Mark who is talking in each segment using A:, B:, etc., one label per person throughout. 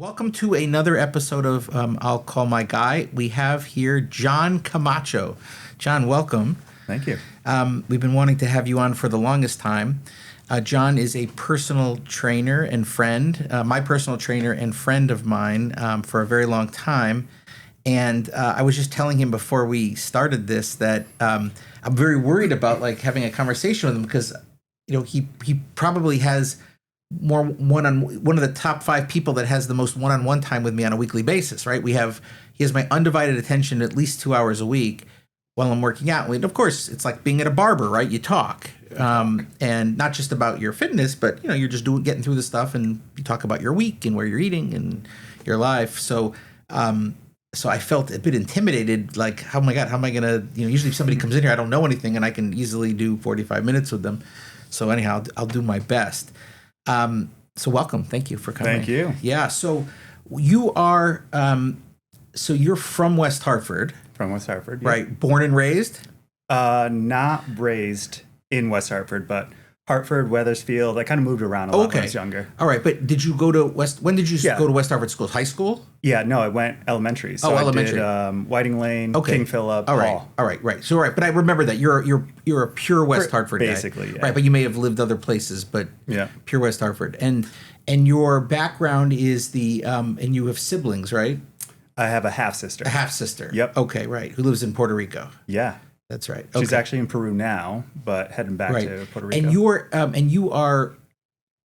A: Welcome to another episode of I'll Call My Guy. We have here Jon Camacho. Jon, welcome.
B: Thank you.
A: We've been wanting to have you on for the longest time. Jon is a personal trainer and friend, my personal trainer and friend of mine for a very long time. And I was just telling him before we started this that I'm very worried about like having a conversation with him because, you know, he probably has more one of the top 5 people that has the most one-on-one time with me on a weekly basis, right? He has my undivided attention at least 2 hours a week while I'm working out. And of course, it's like being at a barber, right? You talk, and not just about your fitness, but you know, you're just getting through the stuff, and you talk about your week and where you're eating and your life. So I felt a bit intimidated, like, oh my God, how am I gonna? You know, usually if somebody comes in here, I don't know anything, and I can easily do 45 minutes with them. So anyhow, I'll do my best. So welcome. Thank you for coming.
B: Thank you.
A: Yeah. So you are, so you're from West Hartford.
B: From West Hartford. Yeah.
A: Right. Born and raised?
B: Not raised in West Hartford, but Hartford, Wethersfield. I kind of moved around a lot when I was younger.
A: All right. But did you go to when did you go to West Hartford schools? High school?
B: Yeah. No, I went elementary. So
A: elementary.
B: I did Whiting Lane, King Philip,
A: All right.
B: Hall.
A: All right. Right. So, all right. But I remember that you're a pure West Hartford guy.
B: Basically, yeah.
A: Right. But you may have lived other places, but
B: yeah,
A: pure West Hartford. And your background is and you have siblings, right?
B: I have a half sister.
A: A half sister.
B: Yep.
A: Okay. Right. Who lives in Puerto Rico.
B: Yeah.
A: That's right.
B: She's actually in Peru now, but heading back to Puerto Rico.
A: And you are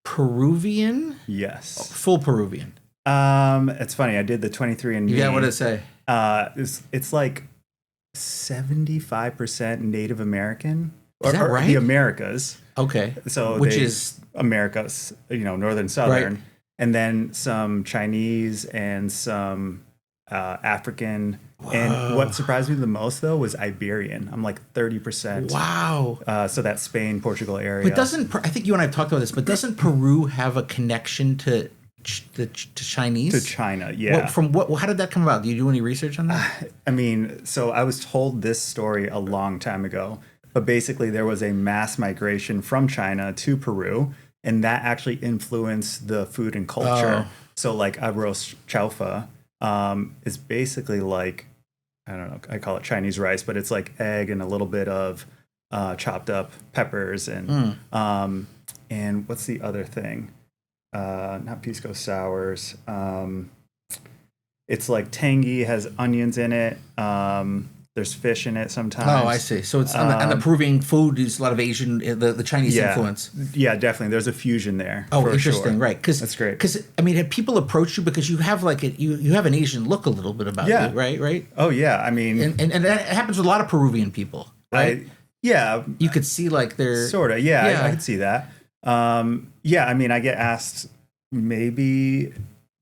A: Peruvian?
B: Yes.
A: Full Peruvian.
B: It's funny. I did the 23andMe.
A: Yeah, what did it say?
B: It's like 75% Native American.
A: Is that right?
B: The Americas.
A: Okay.
B: So
A: which is
B: Americas, northern, southern,
A: right.
B: And then some Chinese and some African.
A: Whoa.
B: And what surprised me the most though was Iberian. I'm like 30%.
A: Wow.
B: So that Spain, Portugal area.
A: But I think you and I have talked about this, but doesn't Peru have a connection to Chinese?
B: To China, yeah.
A: How did that come about? Do you do any research on that?
B: I mean, so I was told this story a long time ago, but basically there was a mass migration from China to Peru, and that actually influenced the food and culture.
A: Oh.
B: So like arroz chaufa is basically like, I don't know, I call it Chinese rice, but it's like egg and a little bit of chopped up peppers and what's the other thing? Not pisco sours. It's like tangy, has onions in it. There's fish in it sometimes.
A: Oh, I see. So it's on the Peruvian food is a lot of Asian, the Chinese influence.
B: Yeah, definitely. There's a fusion there.
A: Oh, interesting.
B: Sure.
A: Right.
B: That's great.
A: Because I mean, have people approached you because you have like you have an Asian look a little bit about you, right? Right.
B: Oh yeah. I mean,
A: and that happens with a lot of Peruvian people, right? You could see like they're
B: sort of. Yeah. I could see that. Yeah. I mean, I get asked maybe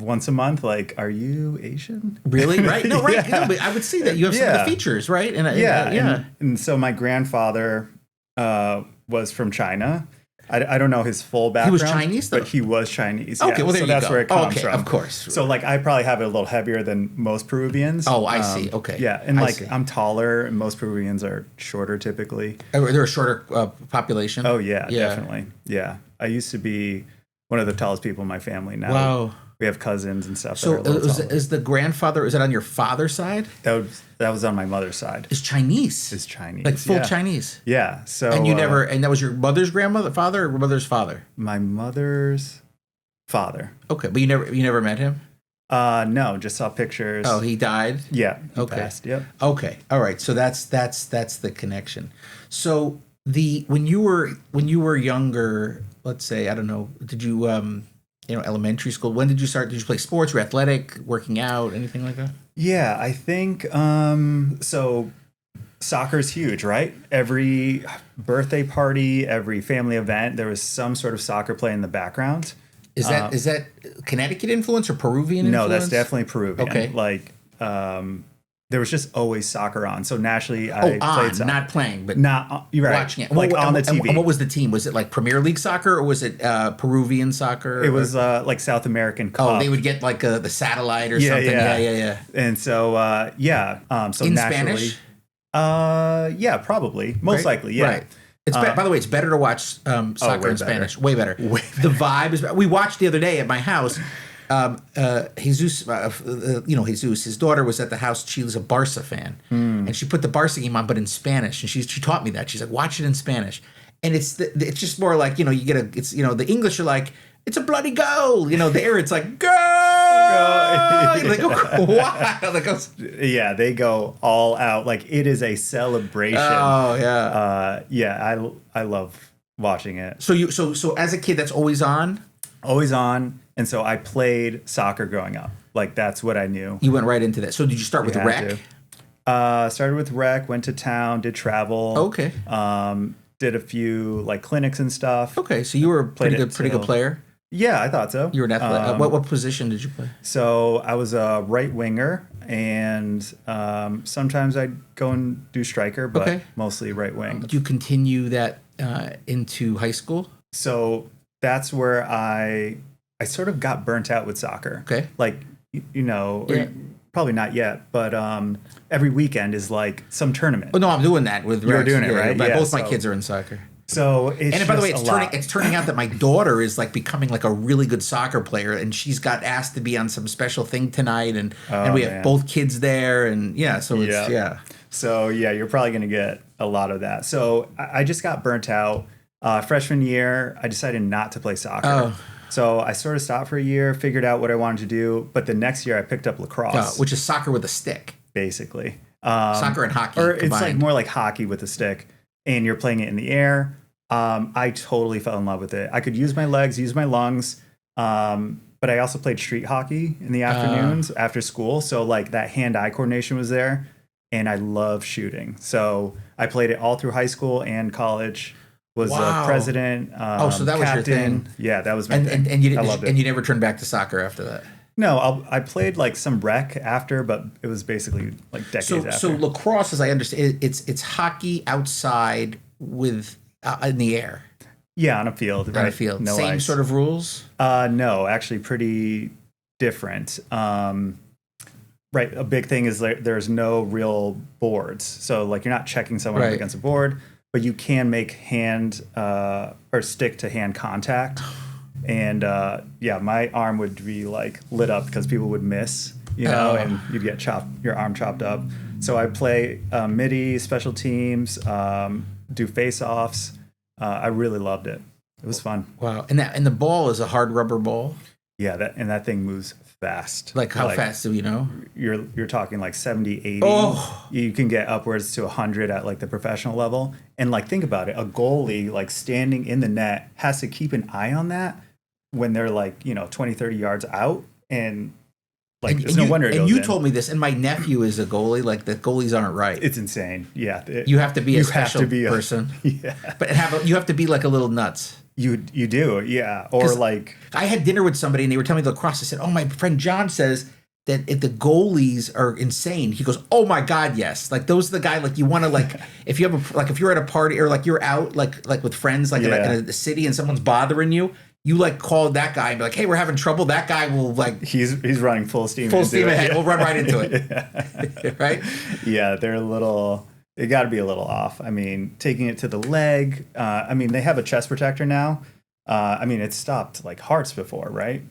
B: once a month, like, are you Asian?
A: Really? Right? No, right.
B: Yeah.
A: No, but I would see that you have some of the features, right?
B: And so my grandfather was from China. I don't know his full background.
A: He was Chinese, though?
B: But he was Chinese.
A: Okay, well, there
B: so
A: you
B: that's
A: go.
B: where it comes from.
A: Of course.
B: So, like, I probably have it a little heavier than most Peruvians.
A: Oh, I see. Okay.
B: Yeah, and I'm taller, and most Peruvians are shorter typically.
A: They're a shorter population?
B: Oh, yeah, definitely. Yeah. I used to be one of the tallest people in my family. Now
A: wow.
B: We have cousins and stuff.
A: So is the grandfather, is that on your father's side?
B: That was on my mother's side.
A: Is Chinese?
B: Is Chinese.
A: Like full Chinese?
B: Yeah. So
A: and that was your mother's father or your mother's father?
B: My mother's father.
A: Okay, but you never met him?
B: No, just saw pictures.
A: Oh, he died?
B: Yeah. He
A: passed.
B: Yep.
A: Okay. All right. So that's the connection. So when you were younger, let's say, I don't know, did you elementary school, when did you start? Did you play sports or athletic, working out, anything like that?
B: Yeah, I think so soccer's huge, right? Every birthday party, every family event, there was some sort of soccer play in the background.
A: Is that Connecticut influence or Peruvian influence?
B: No, that's definitely Peruvian.
A: Okay.
B: Like there was just always soccer on. So naturally, I played soccer.
A: Not playing, but
B: not you're right.
A: Watching it,
B: like on the TV.
A: And what was the team? Was it like Premier League soccer or was it Peruvian soccer?
B: It was like South American Cup.
A: Oh, they would get like the satellite or something. Yeah.
B: And so so
A: in
B: naturally,
A: Spanish.
B: Yeah, probably, most likely, yeah.
A: Right. It's by the way, it's better to watch soccer in Spanish. Way better. The vibe is. We watched the other day at my house. Jesus, Jesus, his daughter was at the house. She was a Barca fan, and she put the Barca game on, but in Spanish. And she taught me that. She's like, watch it in Spanish, and it's just more like you get the English are like it's a bloody goal. There it's like go. They go wild.
B: Yeah, they go all out. Like it is a celebration.
A: Oh yeah.
B: I love watching it.
A: So as a kid, that's always on.
B: Always on. And so I played soccer growing up. Like that's what I knew.
A: You went right into that. So did you start with rec?
B: Started with rec, went to town, did travel.
A: Okay.
B: Did a few like clinics and stuff.
A: Okay, so you were a pretty good player.
B: Yeah, I thought so.
A: You were an athlete. What position did you play?
B: So I was a right winger, and sometimes I'd go and do striker, but mostly right wing.
A: Did you continue that into high school?
B: So that's where I sort of got burnt out with soccer.
A: Okay.
B: Like, probably not yet, but every weekend is like some tournament.
A: Oh, no, I'm doing that with
B: You're doing it, right?
A: Yeah, both my kids are in soccer.
B: So
A: and by the way, it's turning out that my daughter is like becoming like a really good soccer player, and she's got asked to be on some special thing tonight, and we have both kids there, and So
B: you're probably going to get a lot of that. So I just got burnt out. Freshman year, I decided not to play soccer.
A: Oh.
B: So I sort of stopped for a year, figured out what I wanted to do, but the next year I picked up lacrosse,
A: which is soccer with a stick,
B: basically.
A: Soccer and hockey,
B: or
A: combined.
B: It's like more like hockey with a stick, and you're playing it in the air. I totally fell in love with it. I could use my legs, use my lungs, but I also played street hockey in the afternoons after school. So like that hand-eye coordination was there, and I love shooting. So I played it all through high school and college. Was a president.
A: So that was
B: captain.
A: Your thing.
B: Yeah, that was my thing.
A: And you
B: I loved it.
A: And you never turned back to soccer after that.
B: No, I played like some rec after, but it was basically like decades after.
A: So lacrosse, as I understand, it's hockey outside with in the air.
B: Yeah, on a field, right?
A: On a field.
B: No
A: Same
B: ice.
A: sort of rules?
B: No, actually pretty different. Right, a big thing is there's no real boards. So like you're not checking someone up against a board, but you can make hand or stick to hand contact. And my arm would be like lit up because people would miss, and you'd get your arm chopped up. So I play midi, special teams, do face-offs. I really loved it. It was fun.
A: Wow. And the ball is a hard rubber ball?
B: Yeah, that thing moves fast.
A: Like how fast do you know?
B: You're talking like 70, 80.
A: Oh.
B: You can get upwards to 100 at like the professional level. And like think about it, a goalie like standing in the net has to keep an eye on that when they're like, 20, 30 yards out. And like there's no wonder it goes in.
A: And you told me this, and my nephew is a goalie. Like the goalies aren't right.
B: It's insane. Yeah.
A: You have to be a special person.
B: Yeah.
A: But you have to be like a little nuts.
B: You do, yeah. Or like
A: I had dinner with somebody and they were telling me lacrosse. I said, "Oh, my friend John says that if the goalies are insane." He goes, "Oh my God, yes! Like those are the guy like you want to like if you have if you're at a party or like you're out like with friends like in a city and someone's bothering you." You like call that guy and be like, "Hey, we're having trouble." That guy will like
B: he's running full steam
A: ahead. We'll run right into it, right?
B: Yeah, they're a little. It got to be a little off. I mean, taking it to the leg. They have a chest protector now. It stopped like hearts before, right?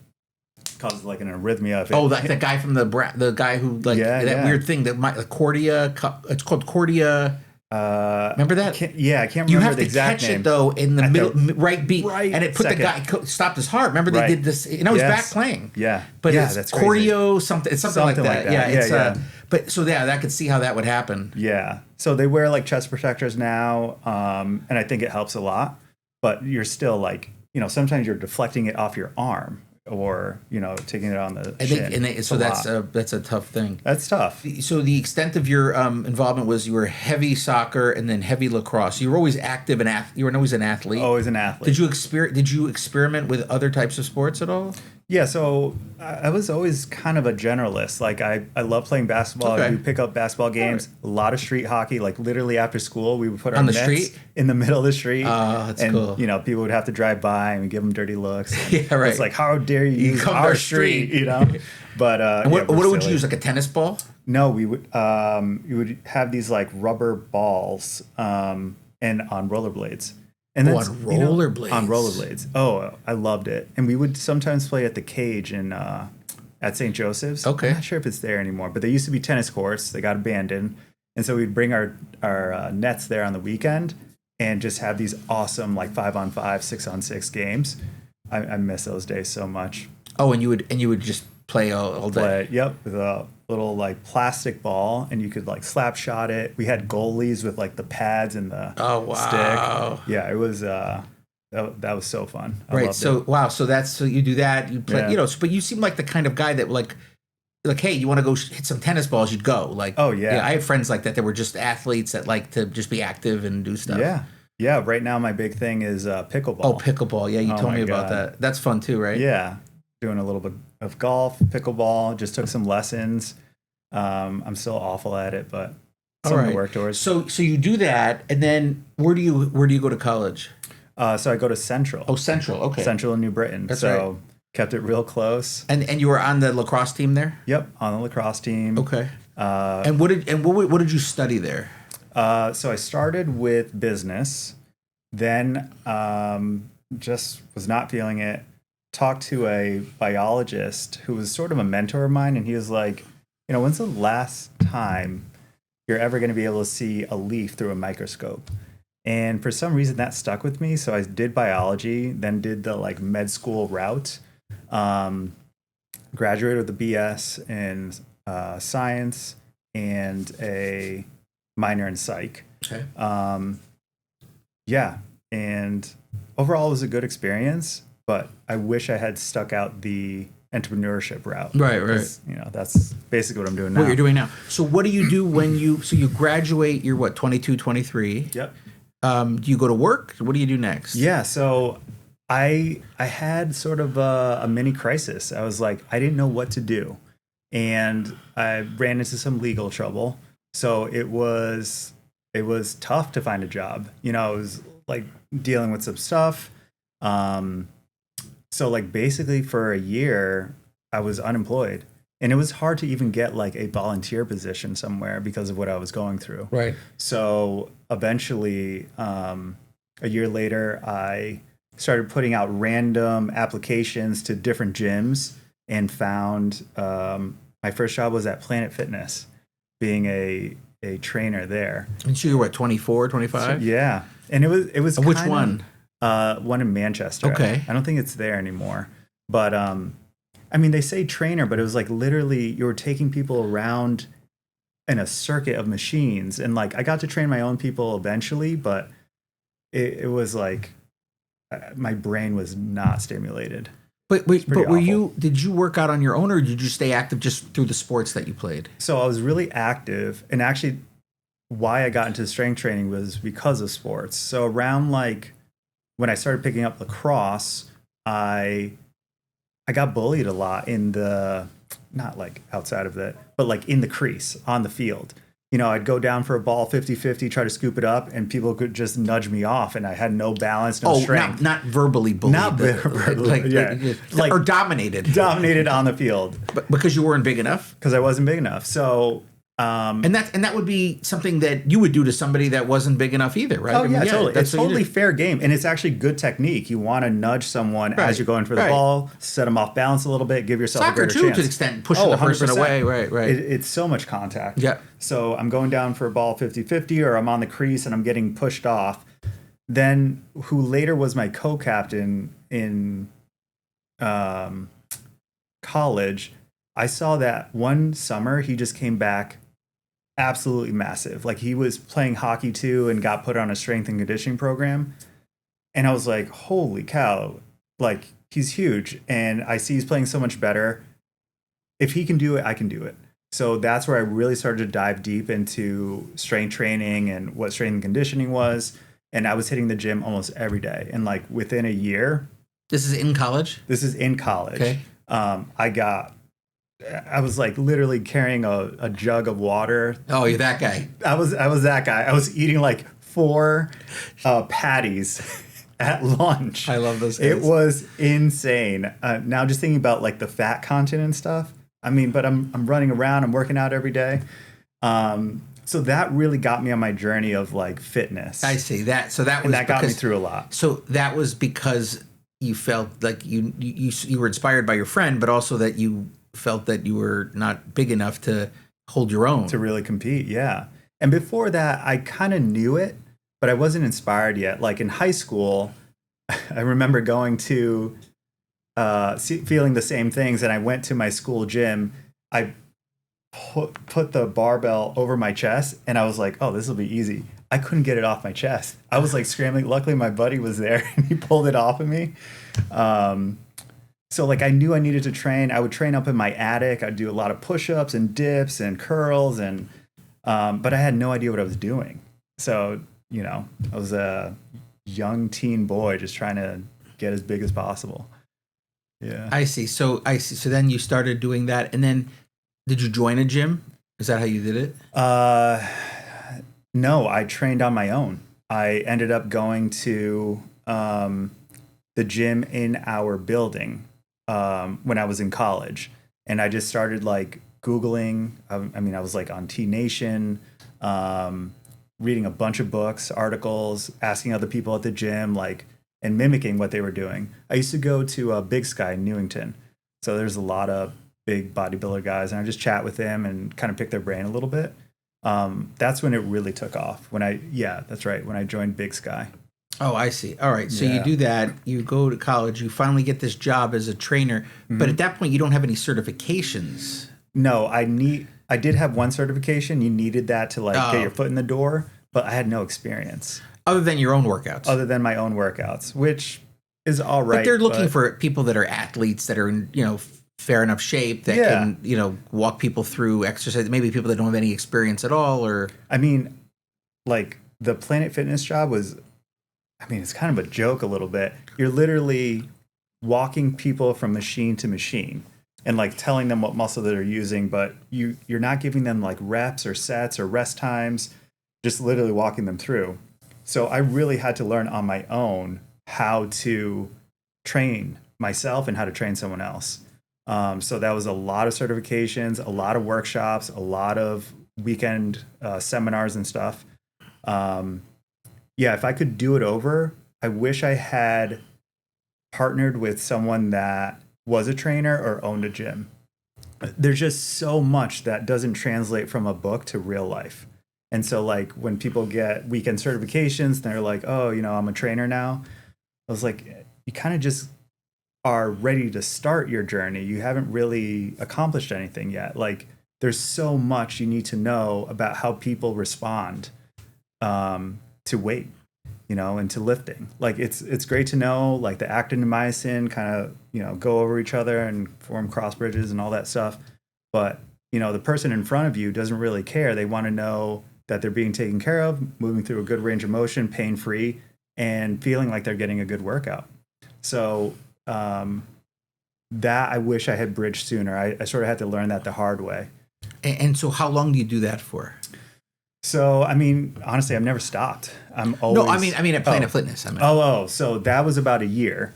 B: Caused like an arrhythmia.
A: Like the guy from the guy who like that weird thing that Cordia. It's called Cordia. Remember that?
B: I can't remember the exact name.
A: You have to catch it though in the middle, right beat, and it put
B: second.
A: the guy stopped his heart. Remember they did this? He's back playing.
B: Yeah,
A: but it's
B: that's
A: Cordio something. It's something like that.
B: Yeah,
A: But so I could see how that would happen.
B: Yeah. So they wear like chest protectors now, and I think it helps a lot. But you're still like, sometimes you're deflecting it off your arm. Or taking it on the shin.
A: So that's a tough thing.
B: That's tough.
A: So the extent of your involvement was you were heavy soccer and then heavy lacrosse. You were always active and you were always an athlete.
B: Always an athlete.
A: Did you experiment with other types of sports at all?
B: Yeah, so I was always kind of a generalist. Like I love playing basketball.
A: Okay.
B: We pick up basketball games. A lot of street hockey. Like literally after school, we would put our
A: on the
B: nets
A: street
B: in the middle of the street.
A: Oh, that's cool.
B: People would have to drive by and we give them dirty looks.
A: Yeah, right.
B: It's like, how dare you use
A: come
B: our
A: to our
B: street?
A: But what would you use, like a tennis ball?
B: No, we would have these like rubber balls and on rollerblades. And
A: Oh,
B: that's
A: on
B: you know,
A: rollerblades.
B: on rollerblades. Oh, I loved it. And we would sometimes play at the Cage in at St. Joseph's.
A: Okay.
B: I'm not sure if it's there anymore, but they used to be tennis courts. They got abandoned, and so we'd bring our nets there on the weekend and just have these awesome like 5-on-5, 6-on-6 games. I miss those days so much.
A: Oh, and you would just play all day.
B: Yep, with a little like plastic ball, and you could like slap shot it. We had goalies with like the pads and the
A: wow.
B: stick. Yeah, it was that was so fun. I
A: Right.
B: loved
A: So
B: it.
A: wow. So you do that. You play.
B: Yeah.
A: You know. But you seem like the kind of guy that like hey, you want to go hit some tennis balls? You'd go. Like
B: Oh, yeah.
A: I have friends like that. That were just athletes that like to just be active and do stuff.
B: Yeah, yeah. Right now, my big thing is pickleball.
A: Oh, pickleball. Yeah, you
B: Oh
A: told
B: my
A: me about
B: God.
A: that. That's fun too, right?
B: Yeah, doing a little bit of golf, pickleball. Just took some lessons. I'm still awful at it, but
A: All
B: something
A: right.
B: to work towards.
A: So you do that, and then where do you go to college?
B: So I go to Central.
A: Oh, Central. Okay.
B: Central in New Britain.
A: That's
B: so kept it real close.
A: And you were on the lacrosse team there.
B: Yep, on the lacrosse team.
A: Okay. And what did you study there?
B: So I started with business, then just was not feeling it. Talked to a biologist who was sort of a mentor of mine, and he was like, when's the last time you're ever going to be able to see a leaf through a microscope? And for some reason that stuck with me. So I did biology, then did the like med school route, graduated with a BS in science and a minor in psych.
A: Okay.
B: Yeah. And overall it was a good experience, but I wish I had stuck out the entrepreneurship route.
A: Right.
B: That's basically what I'm doing now.
A: What you're doing now. So what do you do when you graduate? You're what, 22, 23?
B: Yep.
A: Do you go to work? What do you do next?
B: Yeah. So I had sort of a mini crisis. I was like, I didn't know what to do. And I ran into some legal trouble. So it was tough to find a job. It was like dealing with some stuff. So like basically for a year I was unemployed, and it was hard to even get like a volunteer position somewhere because of what I was going through.
A: Right.
B: So eventually, a year later, I started putting out random applications to different gyms and found my first job was at Planet Fitness, being a trainer there.
A: And so you're what, 24, 25?
B: Yeah, and it was
A: Which
B: kind
A: one?
B: One in Manchester.
A: Okay.
B: I don't think it's there anymore. But I mean, they say trainer, but it was like literally you were taking people around in a circuit of machines, and like I got to train my own people eventually, but it was like my brain was not stimulated.
A: But
B: awful.
A: did you work out on your own, or did you stay active just through the sports that you played?
B: So I was really active, and actually why I got into strength training was because of sports. So around like when I started picking up lacrosse, I got bullied a lot in the, not like outside of it, but like in the crease on the field. I'd go down for a ball 50-50, try to scoop it up, and people could just nudge me off, and I had no balance, no strength.
A: Not verbally bullied.
B: Not verbally, yeah.
A: Or dominated.
B: Dominated on the field.
A: But because you weren't big enough?
B: Because I wasn't big enough. So
A: and that would be something that you would do to somebody that wasn't big enough either, right?
B: Oh, yeah, totally.
A: That's
B: It's totally fair game. And it's actually good technique. You want to nudge someone as you're going for the ball, set them off balance a little bit, give yourself
A: Soccer
B: a greater
A: too,
B: chance.
A: to an extent, pushing the person
B: 100%.
A: away. Right.
B: It's so much contact.
A: Yeah.
B: So I'm going down for a ball 50-50, or I'm on the crease and I'm getting pushed off. Then who later was my co-captain in college, I saw that one summer he just came back absolutely massive. Like he was playing hockey too and got put on a strength and conditioning program. And I was like, holy cow, like he's huge. And I see he's playing so much better. If he can do it, I can do it. So that's where I really started to dive deep into strength training and what strength and conditioning was. And I was hitting the gym almost every day. And like within a year.
A: This is in college?
B: This is in college.
A: Okay.
B: I was like literally carrying a jug of water.
A: Oh, you're that guy.
B: I was that guy. I was eating like 4 patties at lunch.
A: I love those guys.
B: It was insane. Now just thinking about like the fat content and stuff. I mean, but I'm running around. I'm working out every day. So that really got me on my journey of like fitness.
A: I see that. So that was
B: And that got me
A: because,
B: through a lot.
A: so that was because you felt like you were inspired by your friend, but also that you felt that you were not big enough to hold your own.
B: To really compete, yeah. And before that, I kind of knew it, but I wasn't inspired yet. Like in high school, I remember going to feeling the same things, and I went to my school gym. I put the barbell over my chest, and I was like, "Oh, this will be easy." I couldn't get it off my chest. I was like scrambling. Luckily, my buddy was there, and he pulled it off of me. So like I knew I needed to train. I would train up in my attic. I'd do a lot of push-ups and dips and curls, and but I had no idea what I was doing. So I was a young teen boy just trying to get as big as possible. Yeah.
A: I see. So So then you started doing that, and then did you join a gym? Is that how you did it?
B: No, I trained on my own. I ended up going to the gym in our building when I was in college, and I just started like Googling. I mean, I was like on T Nation, reading a bunch of books, articles, asking other people at the gym, like, and mimicking what they were doing. I used to go to Big Sky in Newington, so there's a lot of big bodybuilder guys, and I just chat with them and kind of pick their brain a little bit. That's when it really took off. That's right. When I joined Big Sky.
A: Oh, I see. All right. So
B: Yeah.
A: you do that. You go to college. You finally get this job as a trainer. But at that point, you don't have any certifications.
B: No, I did have one certification. You needed that to like get your foot in the door, but I had no experience
A: Other than your own workouts.
B: other than my own workouts, which is all right.
A: But they're looking for people that are athletes that are in, fair enough shape that
B: Yeah.
A: can, walk people through exercise. Maybe people that don't have any experience at all, or
B: I mean, like the Planet Fitness job was, I mean, it's kind of a joke a little bit. You're literally walking people from machine to machine and like telling them what muscle they're using, but you're not giving them like reps or sets or rest times, just literally walking them through. So I really had to learn on my own how to train myself and how to train someone else. So that was a lot of certifications, a lot of workshops, a lot of weekend seminars and stuff. If I could do it over, I wish I had partnered with someone that was a trainer or owned a gym. There's just so much that doesn't translate from a book to real life. And so like when people get weekend certifications, they're like, oh, I'm a trainer now. I was like, you kind of just are ready to start your journey. You haven't really accomplished anything yet. Like there's so much you need to know about how people respond to weight, and to lifting. Like it's great to know like the actin and myosin kind of, go over each other and form cross bridges and all that stuff. But, the person in front of you doesn't really care. They want to know that they're being taken care of, moving through a good range of motion, pain-free, and feeling like they're getting a good workout. So that I wish I had bridged sooner. I sort of had to learn that the hard way.
A: and so how long do you do that for?
B: So, I mean, honestly, I've never stopped. I'm always...
A: No, I mean at Planet Fitness.
B: So that was about a year.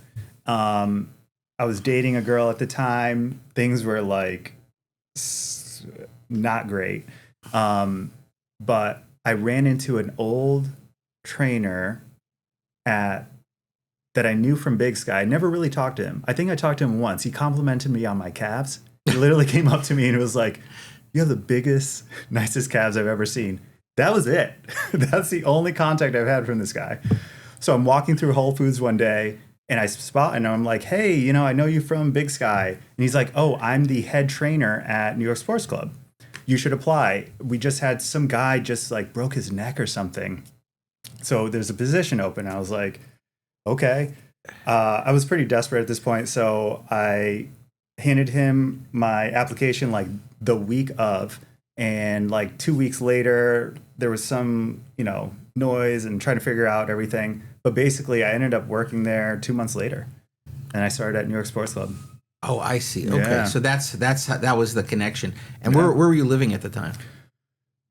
B: I was dating a girl at the time. Things were like not great. But I ran into an old trainer that I knew from Big Sky. I never really talked to him. I think I talked to him once. He complimented me on my calves. He literally came up to me and was like, "You have the biggest, nicest calves I've ever seen." That was it. That's the only contact I've had from this guy. So I'm walking through Whole Foods one day and I spot and I'm like, "Hey, I know you from Big Sky." And he's like, "Oh, I'm the head trainer at New York Sports Club. You should apply. We just had some guy just like broke his neck or something. So there's a position open." I was like, "Okay." I was pretty desperate at this point. So I handed him my application like the week of, and like 2 weeks later, there was some, noise and trying to figure out everything. But basically, I ended up working there 2 months later, and I started at New York Sports Club.
A: Oh, I see. Okay,
B: Yeah.
A: so that was the connection. And where were you living at the time?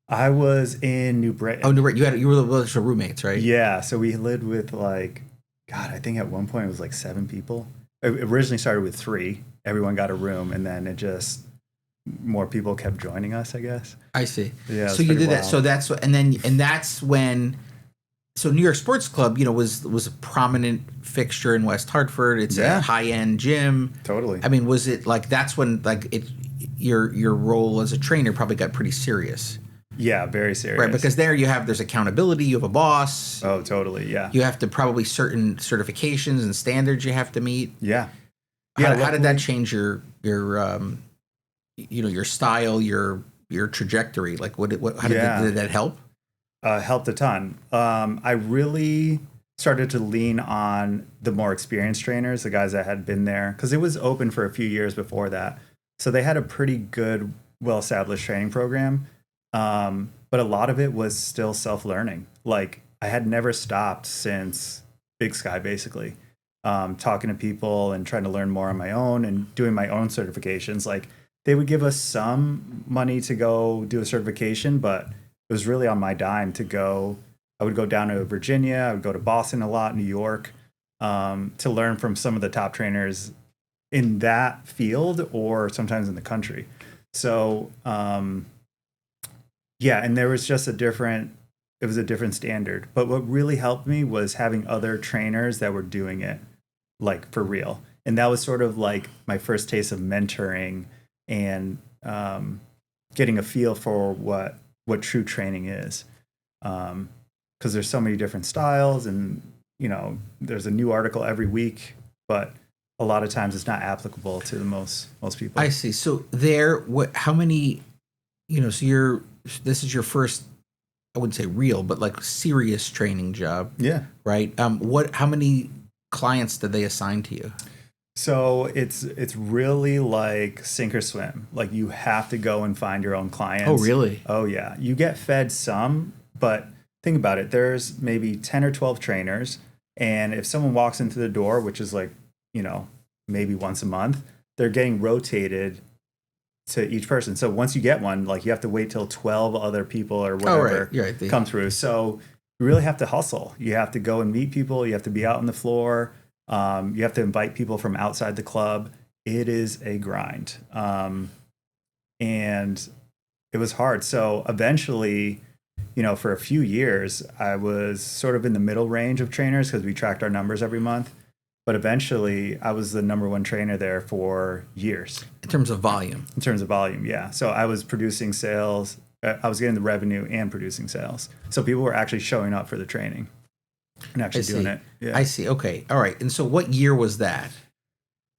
B: I was in New Britain.
A: Oh, New Britain. You were with roommates, right?
B: Yeah, so we lived with like, God, I think at one point it was like 7 people. It originally started with 3. Everyone got a room, and then it just more people kept joining us, I guess.
A: I see.
B: Yeah,
A: So
B: it's
A: you
B: pretty
A: did that.
B: wild.
A: So that's what, and that's when. So New York Sports Club, was a prominent fixture in West Hartford. It's a
B: Yeah.
A: high end gym.
B: Totally.
A: I mean, was it like that's when like it your role as a trainer probably got pretty serious,
B: Yeah, very serious.
A: right? Because there's accountability. You have a boss.
B: Oh, totally. Yeah.
A: You have to probably certain certifications and standards you have to meet.
B: Yeah.
A: How did that change your style, your trajectory? Like did that help?
B: Helped a ton. I really started to lean on the more experienced trainers, the guys that had been there, because it was open for a few years before that. So they had a pretty good, well-established training program. But a lot of it was still self-learning. Like I had never stopped since Big Sky, basically, talking to people and trying to learn more on my own and doing my own certifications. Like they would give us some money to go do a certification, but it was really on my dime to go. I would go down to Virginia. I would go to Boston a lot, New York, to learn from some of the top trainers in that field or sometimes in the country. So, yeah, and there was just it was a different standard. But what really helped me was having other trainers that were doing it like for real. And that was sort of like my first taste of mentoring and getting a feel for what true training is, because there's so many different styles, and there's a new article every week, but a lot of times it's not applicable to the most people.
A: I see. So how many, so this is your first, I wouldn't say real, but like serious training job.
B: Yeah.
A: Right. How many clients did they assign to you?
B: So it's really like sink or swim. Like you have to go and find your own clients.
A: Oh, really?
B: Oh, yeah. You get fed some, but think about it. There's maybe 10 or 12 trainers. And if someone walks into the door, which is like, maybe once a month, they're getting rotated to each person. So once you get one, like you have to wait till 12 other people or whatever come through. So you really have to hustle. You have to go and meet people. You have to be out on the floor. You have to invite people from outside the club. It is a grind. And it was hard. So eventually, for a few years, I was sort of in the middle range of trainers because we tracked our numbers every month. But eventually, I was the number one trainer there for years.
A: In terms of volume?
B: In terms of volume, yeah. So I was producing sales. I was getting the revenue and producing sales. So people were actually showing up for the training and actually doing it. Yeah.
A: I see. Okay. All right. And so what year was that?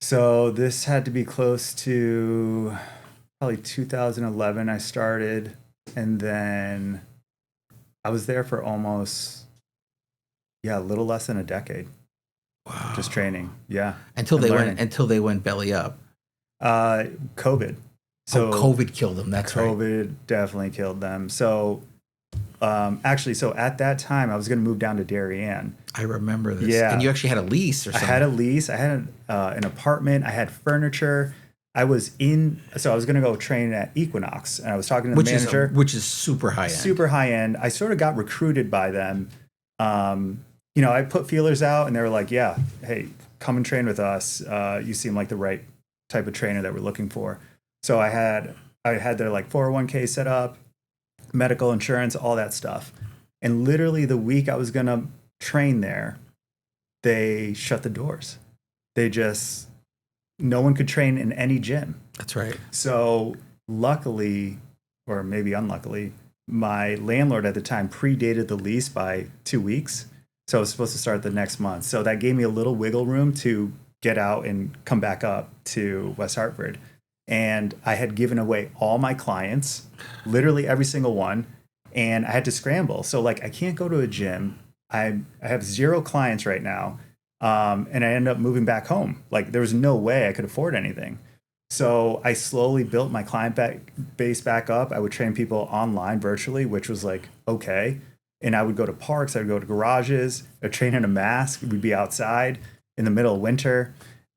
B: So this had to be close to probably 2011 I started. And then I was there for almost, a little less than a decade.
A: Wow.
B: Just training. Yeah.
A: Until they went belly up.
B: COVID. So
A: COVID killed them. That's right.
B: COVID definitely killed them. So actually, at that time, I was going to move down to Darien.
A: I remember this.
B: Yeah.
A: And you actually had a lease or something.
B: I had a lease. I had an apartment. I had furniture. I was going to go train at Equinox, and I was talking to the manager.
A: Which is super high end.
B: Super high end. I sort of got recruited by them. I put feelers out, and they were like, yeah, hey, come and train with us. You seem like the right type of trainer that we're looking for. So I had their like 401k set up, medical insurance, all that stuff. And literally the week I was going to train there, they shut the doors. No one could train in any gym.
A: That's right.
B: So luckily, or maybe unluckily, my landlord at the time predated the lease by 2 weeks. So I was supposed to start the next month. So that gave me a little wiggle room to get out and come back up to West Hartford. And I had given away all my clients, literally every single one. And I had to scramble. So like, I can't go to a gym. I have 0 clients right now. And I ended up moving back home. Like there was no way I could afford anything. So I slowly built my client base back up. I would train people online virtually, which was like, okay. And I would go to parks. I would go to garages. I'd train in a mask. We'd be outside in the middle of winter.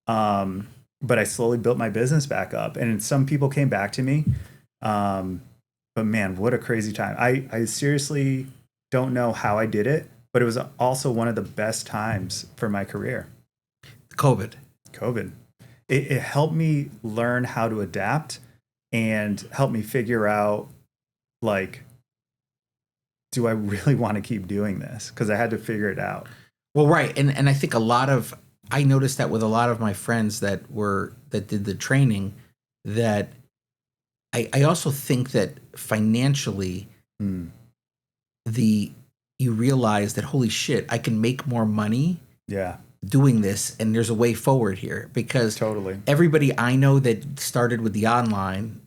B: But I slowly built my business back up. And some people came back to me. But man, what a crazy time. I seriously don't know how I did it, but it was also one of the best times for my career.
A: COVID.
B: It helped me learn how to adapt and helped me figure out, like, do I really want to keep doing this? Because I had to figure it out.
A: Well, right. And I think I noticed that with a lot of my friends that did the training, that I also think that financially, you realize that, holy shit, I can make more money doing this, and there's a way forward here, because
B: Totally.
A: everybody I know that started with the online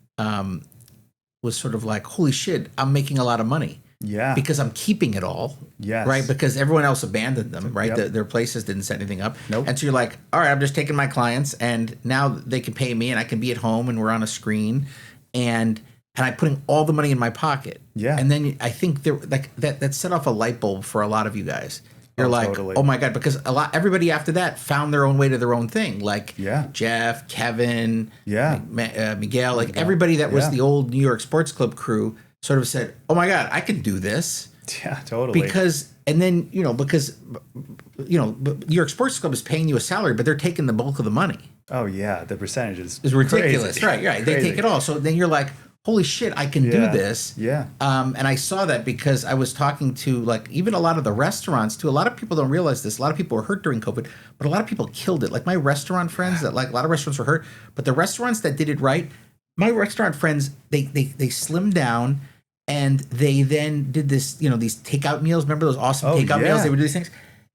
A: was sort of like, holy shit, I'm making a lot of money.
B: Yeah.
A: Because I'm keeping it all.
B: Yes.
A: Right? Because everyone else abandoned them, right?
B: Yep.
A: Their places didn't set anything up.
B: Nope.
A: And so you're like, all right, I'm just taking my clients, and now they can pay me, and I can be at home, and we're on a screen, and I'm putting all the money in my pocket.
B: Yeah.
A: And then I think that set off a light bulb for a lot of you guys. You're like,
B: totally.
A: oh my God, because everybody after that found their own way to their own thing. Like Jeff, Kevin, Miguel, like everybody that was the old New York Sports Club crew sort of said, oh my God, I can do this.
B: Yeah, totally.
A: Because New York Sports Club is paying you a salary, but they're taking the bulk of the money.
B: Oh yeah, the percentages
A: is ridiculous.
B: Crazy.
A: Right. They take it all. So then you're like, holy shit, I can do this.
B: Yeah.
A: And I saw that because I was talking to, like, even a lot of the restaurants too. A lot of people don't realize this. A lot of people were hurt during COVID, but a lot of people killed it. Like my restaurant friends that, like, a lot of restaurants were hurt, but the restaurants that did it right, my restaurant friends, they slimmed down, and they then did this, these takeout meals. Remember those awesome takeout meals? They would do these things.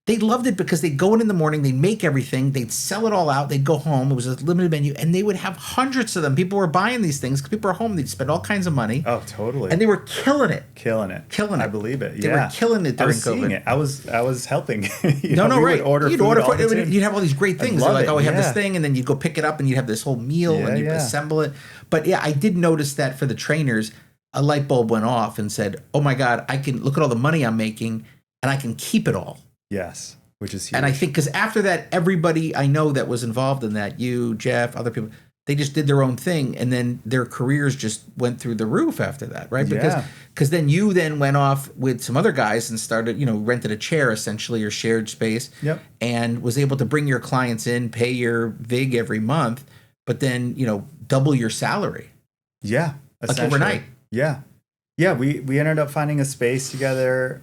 A: They loved it because they'd go in the morning, they'd make everything, they'd sell it all out, they'd go home. It was a limited menu, and they would have hundreds of them. People were buying these things because people were home. They'd spend all kinds of money.
B: Oh, totally.
A: And they were killing it.
B: Killing it. I believe it.
A: They were killing it during COVID.
B: I was helping.
A: Right. You'd have all these great things. They're like, we have this thing, and then you'd go pick it up, and you'd have this whole meal, and you'd assemble it. But I did notice that for the trainers, a light bulb went off and said, oh my God, I can look at all the money I'm making, and I can keep it all.
B: Yes. Which is huge.
A: And I think because after that, everybody I know that was involved in that, you, Jeff, other people, they just did their own thing, and then their careers just went through the roof after that, right? Because then you then went off with some other guys and started, rented a chair essentially, or shared space, and was able to bring your clients in, pay your vig every month, but then double your salary.
B: Yeah,
A: like overnight.
B: Yeah, we ended up finding a space together.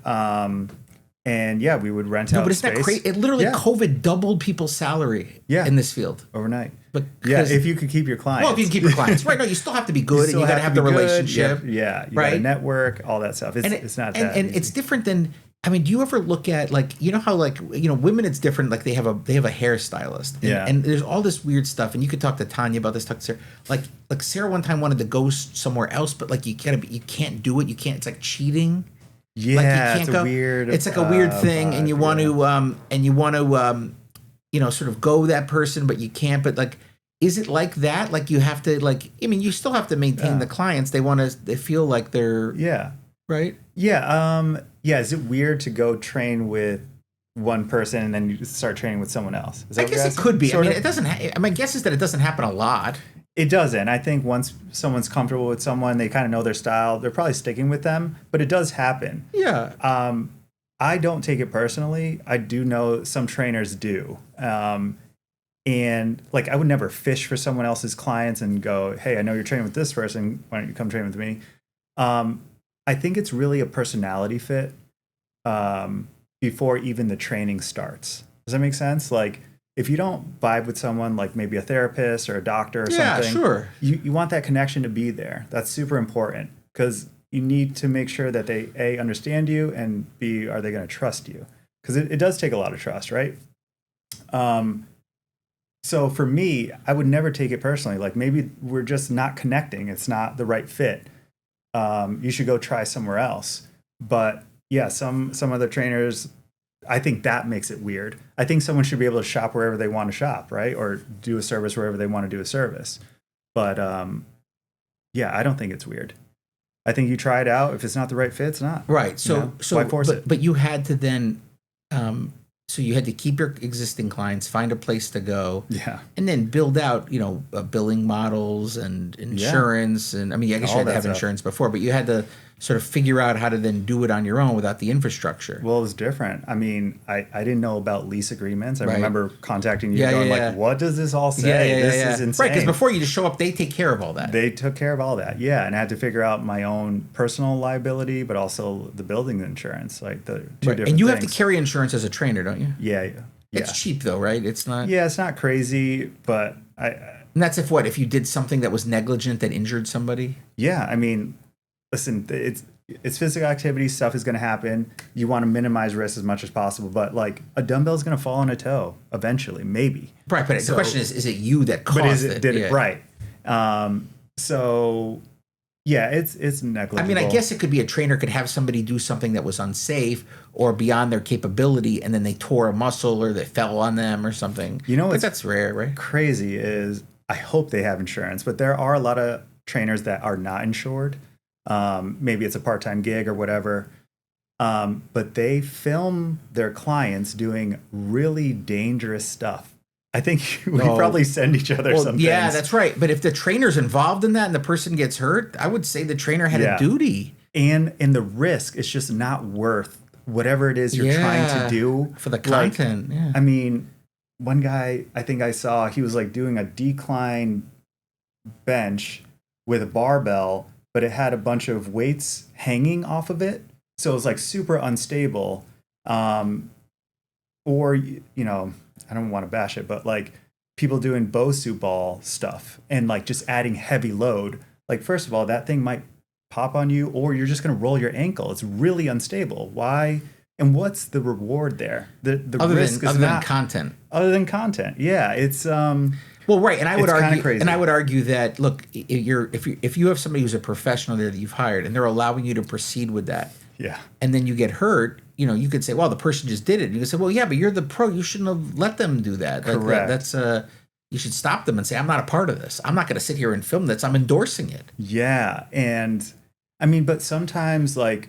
B: And we would rent out.
A: But isn't that crazy? It literally COVID doubled people's salary in this field
B: overnight.
A: But
B: if you could keep your clients.
A: Well, if you can keep your clients, right? No, you still have to be good, and you got to have the relationship.
B: Yeah, you got to network, all that stuff. It's not that.
A: And it's different than. I mean, do you ever look at, like, how, like, women? It's different. Like they have a hairstylist, and there's all this weird stuff. And you could talk to Tanya about this. Talk to Sarah. Like Sarah one time wanted to go somewhere else, but like you can't do it. You can't. It's like cheating.
B: Yeah,
A: like you can't
B: it's weird.
A: It's like a weird thing, vibe, and you want to, sort of go that person, but you can't. But like, is it like that? Like you have to, like, I mean, you still have to maintain the clients. They feel like they're right.
B: Yeah. Is it weird to go train with one person and then you start training with someone else?
A: I guess it could be. I mean, it doesn't. My guess is that it doesn't happen a lot.
B: It doesn't. I think once someone's comfortable with someone, they kind of know their style, they're probably sticking with them, but it does happen.
A: Yeah.
B: I don't take it personally. I do know some trainers do. And like, I would never fish for someone else's clients and go, hey, I know you're training with this person. Why don't you come train with me? I think it's really a personality fit before even the training starts. Does that make sense? Like, if you don't vibe with someone, like maybe a therapist or a doctor or something,
A: sure.
B: You want that connection to be there. That's super important because you need to make sure that they, A, understand you, and B, are they going to trust you? Because it does take a lot of trust, right? So for me, I would never take it personally. Like maybe we're just not connecting. It's not the right fit. You should go try somewhere else. But yeah, some other trainers, I think that makes it weird. I think someone should be able to shop wherever they want to shop, right? Or do a service wherever they want to do a service. But I don't think it's weird. I think you try it out. If it's not the right fit, it's not.
A: Right. So
B: why force it?
A: But you had to then, so you had to keep your existing clients, find a place to go, and then build out, billing models and insurance, and I mean, I guess you had to have insurance before, but you had to sort of figure out how to then do it on your own without the infrastructure.
B: Well, it was different. I mean, I didn't know about lease agreements. I
A: Right.
B: remember contacting you
A: Yeah,
B: going
A: yeah, yeah.
B: like, what does this all say? This is insane.
A: Right, because before you just show up, they take care of all that.
B: They took care of all that. Yeah. And I had to figure out my own personal liability, but also the building insurance, like the two different
A: And you
B: things.
A: have to carry insurance as a trainer, don't you?
B: Yeah. Yeah.
A: It's cheap though, right? It's not.
B: Yeah, it's not crazy, but
A: And that's if you did something that was negligent that injured somebody.
B: yeah, I mean, listen, it's physical activity, stuff is going to happen. You want to minimize risk as much as possible, but like a dumbbell is going to fall on a toe eventually, maybe.
A: Right, but the question is it you that caused it?
B: Did it right? So yeah, it's negligible.
A: I mean, I guess it could be a trainer could have somebody do something that was unsafe or beyond their capability, and then they tore a muscle or they fell on them or something.
B: You know,
A: but that's rare, right?
B: Crazy is I hope they have insurance, but there are a lot of trainers that are not insured. Maybe it's a part-time gig or whatever. But they film their clients doing really dangerous stuff. I think we probably send each other some
A: Yeah,
B: things.
A: that's right. But if the trainer's involved in that and the person gets hurt, I would say the trainer had a duty.
B: And the risk is just not worth whatever it is you're trying to do.
A: For the content,
B: I mean, one guy I think I saw, he was like doing a decline bench with a barbell, but it had a bunch of weights hanging off of it. So it was like super unstable. Or, you know, I don't want to bash it, but like people doing Bosu ball stuff and like just adding heavy load. Like, first of all, that thing might pop on you or you're just going to roll your ankle. It's really unstable. Why? And what's the reward there? The risk is
A: other than content.
B: Other than content. Yeah. It's,
A: well, right, and I would argue,
B: crazy.
A: and I would argue that look, if you have somebody who's a professional there that you've hired, and they're allowing you to proceed with that,
B: yeah,
A: and then you get hurt, you know, you could say, well, the person just did it. And you could say, well, yeah, but you're the pro, you shouldn't have let them do that. Like,
B: correct.
A: That's you should stop them and say, I'm not a part of this. I'm not going to sit here and film this. I'm endorsing it.
B: Yeah, and I mean, but sometimes like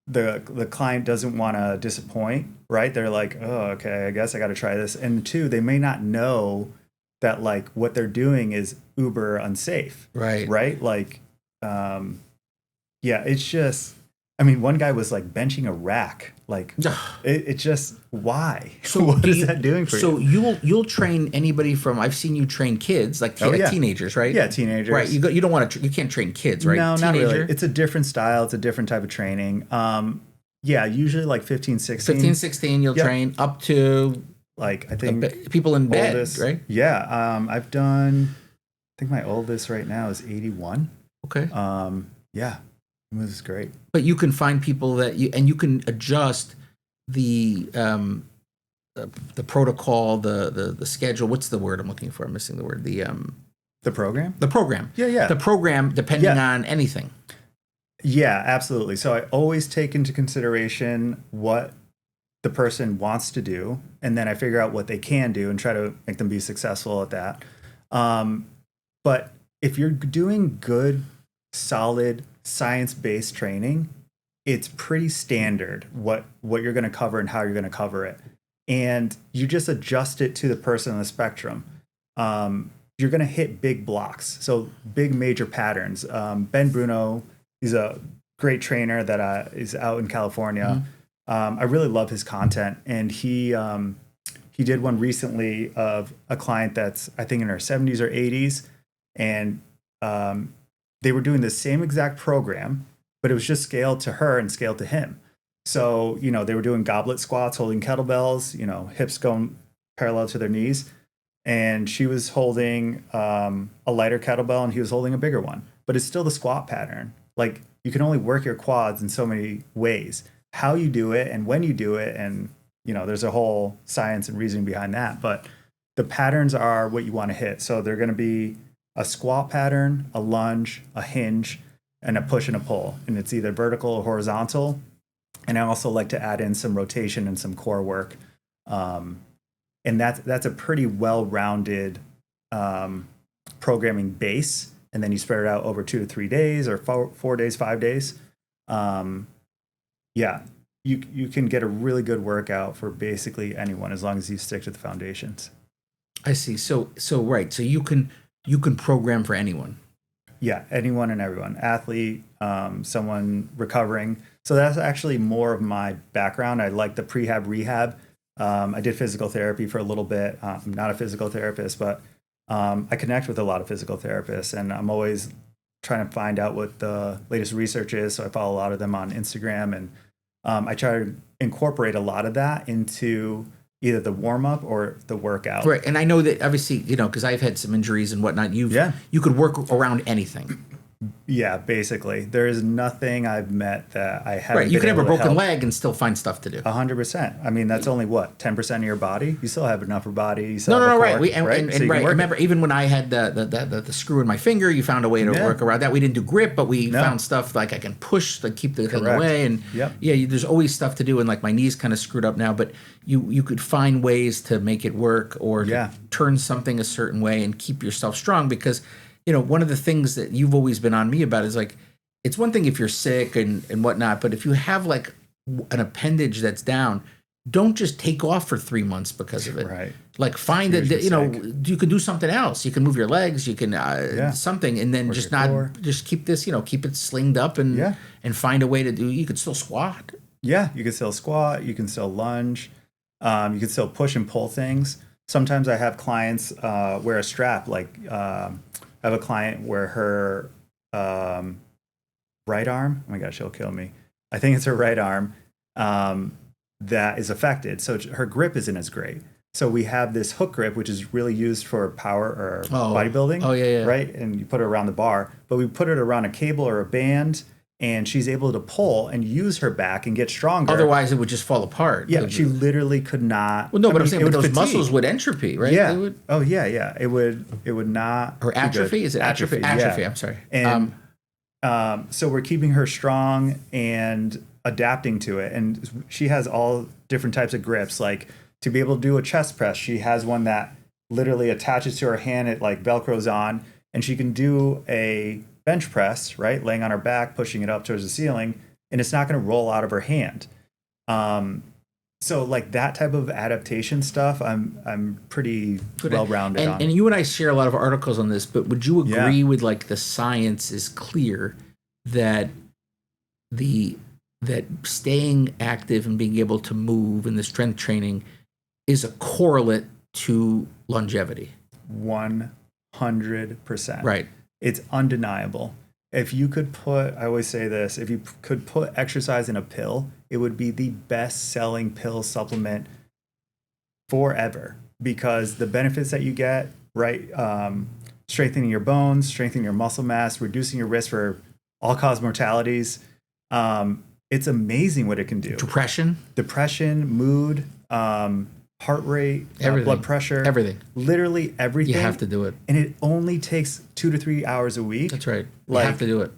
B: the client doesn't want to disappoint, right? They're like, oh, okay, I guess I got to try this. And two, they may not know that like what they're doing is uber unsafe.
A: Right.
B: Right. Like, yeah, it's just, I mean, one guy was like benching a rack. Like it just, why?
A: So
B: what is that doing for you?
A: So you'll train anybody from, I've seen you train kids, like teenagers, right?
B: Yeah. Teenagers.
A: Right. You don't want to, you can't train kids, right?
B: No,
A: Teenager?
B: not really. It's a different style. It's a different type of training. Yeah, usually like 15, 16.
A: 15, 16, you'll train up to
B: like, I think
A: people in bed,
B: oldest,
A: right?
B: Yeah. I've done, I think my oldest right now is 81.
A: Okay.
B: Yeah, it was great.
A: But you can find people that you can adjust the protocol, the schedule. What's the word I'm looking for? I'm missing the word. The
B: program?
A: The program.
B: Yeah.
A: The program, depending on anything.
B: Yeah, absolutely. So I always take into consideration what the person wants to do, and then I figure out what they can do and try to make them be successful at that. But if you're doing good, solid, science-based training, it's pretty standard what you're going to cover and how you're going to cover it. And you just adjust it to the person on the spectrum. You're going to hit big blocks, so big major patterns. Ben Bruno, he's a great trainer that is out in California. Mm-hmm. I really love his content, and he did one recently of a client that's I think in her 70s or 80s, and they were doing the same exact program, but it was just scaled to her and scaled to him. So they were doing goblet squats, holding kettlebells, hips going parallel to their knees, and she was holding a lighter kettlebell and he was holding a bigger one. But it's still the squat pattern. Like, you can only work your quads in so many ways. How you do it and when you do it, and there's a whole science and reasoning behind that. But the patterns are what you want to hit. So they're going to be a squat pattern, a lunge, a hinge, and a push and a pull. And it's either vertical or horizontal. And I also like to add in some rotation and some core work. And that's a pretty well-rounded programming base. And then you spread it out over 2 to 3 days or 4 days, 5 days. Yeah, you can get a really good workout for basically anyone as long as you stick to the foundations.
A: I see. So right. So you can program for anyone.
B: Yeah, anyone and everyone, athlete, someone recovering. So that's actually more of my background. I like the prehab rehab. I did physical therapy for a little bit. I'm not a physical therapist, but I connect with a lot of physical therapists, and I'm always trying to find out what the latest research is. So I follow a lot of them on Instagram, and I try to incorporate a lot of that into either the warm up or the workout.
A: Right. And I know that obviously, because I've had some injuries and whatnot, you could work around anything.
B: Yeah, basically. There is nothing I've met that I haven't.
A: Right. You can have a broken leg and still find stuff to do.
B: 100%. I mean, that's only what, 10% of your body? You still have an upper body. You still have
A: No,
B: a
A: right.
B: core, right.
A: And right. Remember, even when I had the screw in my finger, you found a way to work around that. We didn't do grip, but we found stuff like I can push, like keep the thing away. And there's always stuff to do. And like my knee's kind of screwed up now, but you could find ways to make it work or to turn something a certain way and keep yourself strong because one of the things that you've always been on me about is like, it's one thing if you're sick and whatnot, but if you have like an appendage that's down, don't just take off for 3 months because of it.
B: Right.
A: Like find that, you can do something else. You can move your legs, you can something, and then just keep this, keep it slinged up and find a way to do, you could still squat. Yeah.
B: You can still squat. You can still lunge. You can still push and pull things. Sometimes I have clients wear a strap, like, I have a client where her right arm, oh my gosh, she'll kill me. I think it's her right arm that is affected. So her grip isn't as great. So we have this hook grip, which is really used for power or bodybuilding.
A: Oh, yeah.
B: Right? And you put it around the bar. But we put it around a cable or a band, and she's able to pull and use her back and get stronger.
A: Otherwise, it would just fall apart.
B: Yeah, she literally could not.
A: Well, no, but I'm saying, but those muscles would entropy, right?
B: Yeah.
A: They would,
B: yeah. It would not.
A: Or atrophy? Is it atrophy? Atrophy. I'm sorry.
B: And so we're keeping her strong and adapting to it. And she has all different types of grips. Like to be able to do a chest press, she has one that literally attaches to her hand. It like Velcros on, and she can do a bench press, right? Laying on her back, pushing it up towards the ceiling, and it's not going to roll out of her hand. So like that type of adaptation stuff, I'm pretty well-rounded on.
A: And you and I share a lot of articles on this, but would you agree with like the science is clear that that staying active and being able to move and the strength training is a correlate to longevity?
B: 100%.
A: Right.
B: It's undeniable. If you could put, I always say this, if you could put exercise in a pill, it would be the best selling pill supplement forever because the benefits that you get, right? Strengthening your bones, strengthening your muscle mass, reducing your risk for all-cause mortalities. It's amazing what it can do.
A: Depression,
B: mood, heart rate, blood pressure,
A: everything.
B: Literally everything.
A: You have to do it.
B: And it only takes 2 to 3 hours a week.
A: That's right. You have to do it.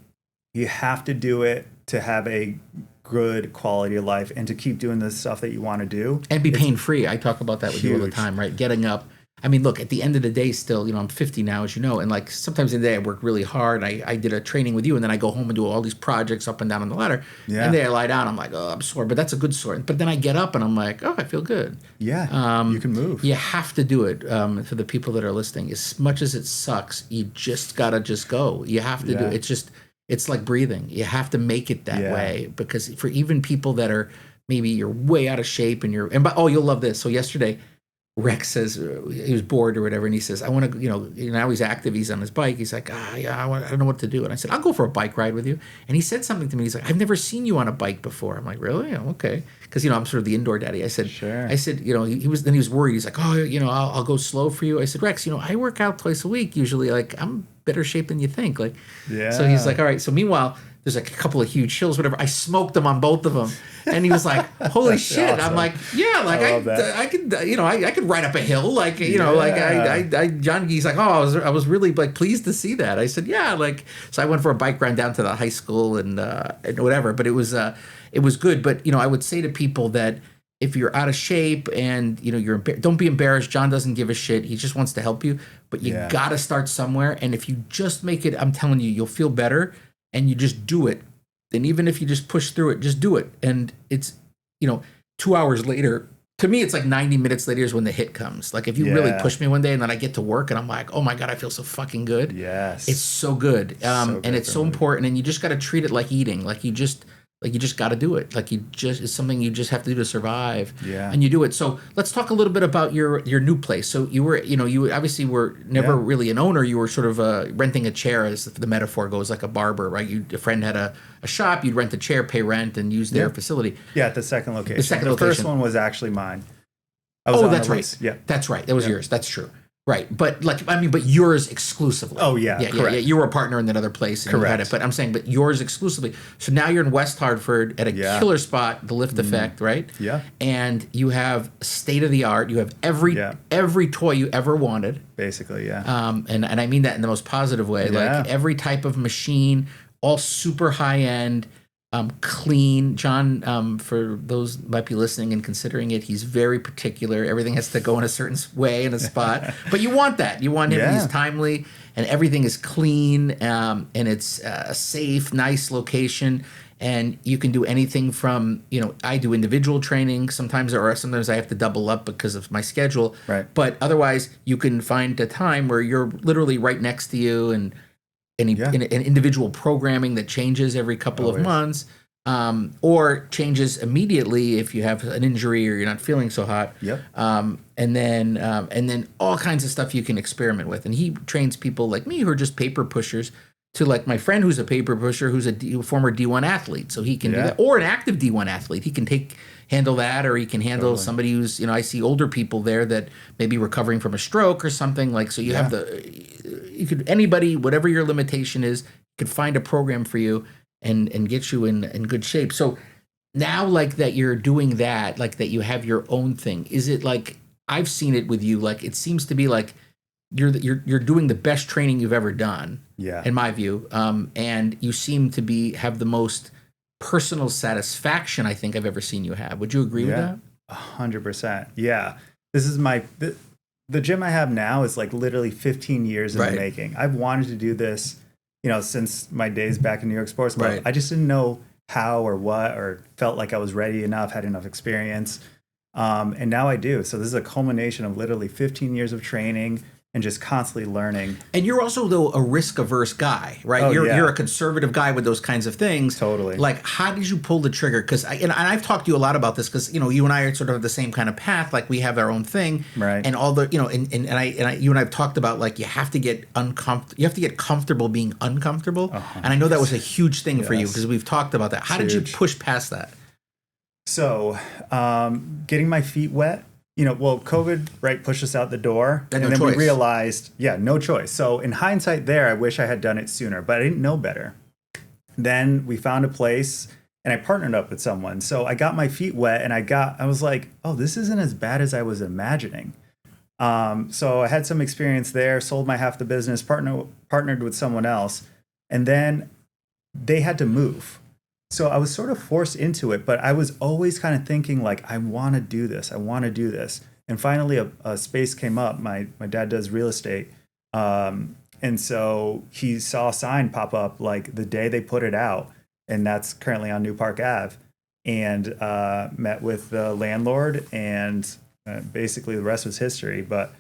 B: You have to do it to have a good quality of life and to keep doing the stuff that you want to do.
A: And be pain-free. I talk about that with you all the time, right? Getting up. I mean, look, at the end of the day still, I'm 50 now, as you know, and like sometimes in the day I work really hard. I did a training with you, and then I go home and do all these projects up and down on the ladder. Yeah. And then I lie down, I'm like, oh, I'm sore, but that's a good sore. But then I get up and I'm like, oh, I feel good.
B: Yeah, you can move.
A: You have to do it for the people that are listening. As much as it sucks, you just got to just go. You have to do it. It's like breathing. You have to make it that way because for even people that are maybe you're way out of shape and you'll love this. So yesterday, Rex says he was bored or whatever, and he says, I want to, now he's active, he's on his bike. He's like, I don't know what to do. And I said, I'll go for a bike ride with you. And he said something to me. He's like, I've never seen you on a bike before. I'm like, really? Oh, okay. Because, I'm sort of the indoor daddy. I said,
B: sure.
A: I said, he was worried. He's like, oh, I'll go slow for you. I said, Rex, I work out twice a week usually. Like, I'm better shape than you think. Like, so he's like, all right. So meanwhile, there's like a couple of huge hills, whatever. I smoked them on both of them. And he was like, holy shit. Awesome. I'm like, yeah, like I could, I could ride up a hill. Like, John, he's like, oh, I was really like pleased to see that. I said, yeah, like, so I went for a bike ride down to the high school and whatever, but it was good. But, I would say to people that if you're out of shape and, don't be embarrassed. John doesn't give a shit. He just wants to help you, but you got to start somewhere. And if you just make it, I'm telling you, you'll feel better. And you just do it. And even if you just push through it, just do it. And it's, 2 hours later, to me, it's like 90 minutes later is when the hit comes. Like if you really push me one day and then I get to work and I'm like, oh my God, I feel so fucking good.
B: Yes.
A: It's so good. And it's so important. And you just got to treat it like eating. Like you just got to do it. It's something you just have to do to survive.
B: Yeah.
A: And you do it. So let's talk a little bit about your new place. So you obviously were never really an owner. You were sort of renting a chair, as the metaphor goes, like a barber, right? A friend had a shop, you'd rent a chair, pay rent, and use their facility.
B: Yeah, at the second location. The first one was actually mine.
A: That's right.
B: Yeah.
A: That's right. That was yours. That's true. Right, but but yours exclusively.
B: Oh yeah, correct.
A: Yeah. You were a partner in that other place, and
B: correct.
A: You had it. But I'm saying, but yours exclusively. So now you're in West Hartford at a killer spot, the Lift Effect, right?
B: Yeah.
A: And you have state of the art. You have every toy you ever wanted.
B: Basically, yeah.
A: And I mean that in the most positive way.
B: Yeah.
A: Like every type of machine, all super high end. Clean. Jon, for those who might be listening and considering it, he's very particular. Everything has to go in a certain way in a spot. But you want that. You want him. He's timely, and everything is clean, and it's a safe, nice location. And you can do anything from, I do individual training. Sometimes I have to double up because of my schedule.
B: Right.
A: But otherwise, you can find a time where you're literally right next to you and an individual programming that changes every couple of months, or changes immediately if you have an injury or you're not feeling so hot.
B: Yep.
A: And then all kinds of stuff you can experiment with. And he trains people like me who are just paper pushers to like my friend who's a paper pusher who's a former D1 athlete. So he can do that, or an active D1 athlete. He can handle that, or he can handle somebody who's, I see older people there that may be recovering from a stroke or something like, so you have anybody, whatever your limitation is, could find a program for you and get you in good shape. So now like that you're doing that, like that you have your own thing, is it like, I've seen it with you, like it seems to be like you're doing the best training you've ever done, in my view. And you seem to have the most personal satisfaction I think I've ever seen you have. Would you agree with that?
B: 100%. Yeah. This is the gym I have now is like literally 15 years in the making. I've wanted to do this, since my days back in New York Sports Club. I just didn't know how or what, or felt like I was ready enough, had enough experience. And now I do. So this is a culmination of literally 15 years of training and just constantly learning. And
A: you're also, though, a risk-averse guy, right?
B: Oh,
A: you're a conservative guy with those kinds of things.
B: Totally.
A: Like, how did you pull the trigger? Because I've talked to you a lot about this because, you and I are sort of the same kind of path. Like, we have our own thing.
B: Right.
A: And all the, you and I've talked about, like, you have to get comfortable being uncomfortable. And I know that was a huge thing for you because we've talked about that. How did you push past that?
B: So, getting my feet wet. COVID, pushed us out the door. And then we realized, no choice. So in hindsight there, I wish I had done it sooner, but I didn't know better. Then we found a place and I partnered up with someone. So I got my feet wet and I was like, oh, this isn't as bad as I was imagining. So I had some experience there, sold my half the business, partnered with someone else. And then they had to move. So I was sort of forced into it, but I was always kind of thinking like, I want to do this. And finally a space came up. My dad does real estate. And so he saw a sign pop up like the day they put it out. And that's currently on New Park Ave. And met with the landlord and basically the rest was history. But